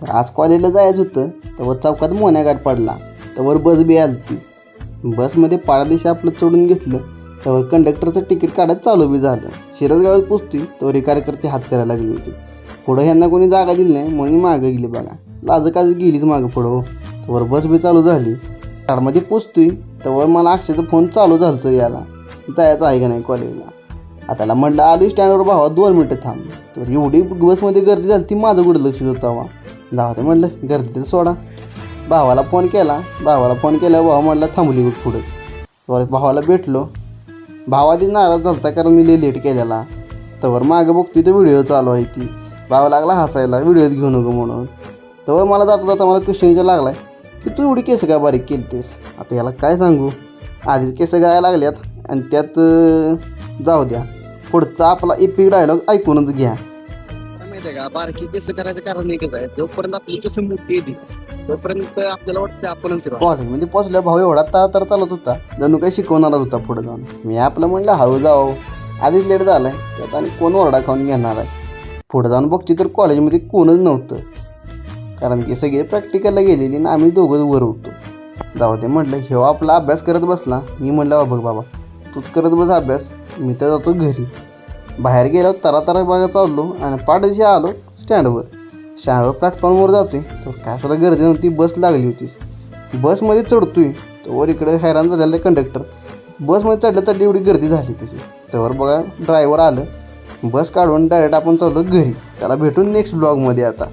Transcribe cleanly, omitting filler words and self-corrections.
तर आज कॉलेजला जायचं होतं तर चौकात मोन्यागाठ पडला. तर बस बी आलतीच. बसमध्ये पाडादिशी आपलं चढून घेतलं तर कंडक्टरचं तिकीट काढत चालू बी झालं. शिरसगावात पोचतोय तर कार्यकर्ते हात करायला लागली होती. पुढं ह्यांना कोणी जागा दिली नाही म्हणून मागं गेली बघा. लाजकाच गेलीच मागं पुढं. तर बस बी चालू झाली. शाळेमध्ये पोचतोय तर मला अक्षयचा फोन चालू झालं याला जायचं आहे का नाही कॉलेजला. आता म्हटलं आलो स्टँडवर भावा 2 मिनटं थांब. तर एवढी बसमध्ये गर्दी झाली ती माझं कुठं लक्ष होतं जाऊ दे म्हटलं गर्दीचं सोडा. भावाला फोन केल्यावर भावा म्हटलं थांबली बघ पुढंच. भावाला भेटलो. भावाची नाराज झालता कारण मी लेट केलेला. तर मागं बघतोय तर व्हिडिओ चालू आहे ती. भावा लागला हसायला व्हिडिओत घेऊ नको म्हणून. तर मला जाता मला क्वेश्चनचा लागलाय की तू एवढी केस का बारीक केलतेस. आता याला काय सांगू. आधीच केस गाया लागल्यात आणि त्यात जाऊ द्या पुढचा आपला एपिक डायलॉग ऐकूनच घ्या. माहिती आहे का बारकी केस करायचं कारण एकच आहे. जोपर्यंत आपली केस मोठी येते तोपर्यंत आपल्याला वाटतं आपणच कॉलेजमध्ये पोचल्या भाऊ एवढा तर चालत होता जणू काही शिकवणारच होता पुढे जाऊन. मी आपलं म्हणलं हळू जाऊ आधीच लेट झालाय त्यात आणि कोण ओरडा खाऊन घेणार आहे. पुढे जाऊन बघते तर कॉलेजमध्ये कोणच नव्हतं कारण की सगळे प्रॅक्टिकलला गेलेली आणि आम्ही दोघंच वर होतो. जाऊ दे म्हटलं हे आपला अभ्यास करत बसला. मी म्हटलं बघ बाबा तूच करत बस अभ्यास मी तर जातो घरी. बाहेर गेलो तरा बघा चाललो आणि पाठशी आलो स्टँडवर प्लॅटफॉर्मवर जातोय तर काय सुद्धा गर्दी नव्हती. बस लागली होती. बसमध्ये चढतोय तर वर इकडे हैराण झालेलं कंडक्टर. बसमध्ये चढलं एवढी गर्दी झाली तशी. तर बघा ड्रायव्हर आलं बस काढून डायरेक्ट आपण चाललो घरी. त्याला भेटून नेक्स्ट ब्लॉगमध्ये आता.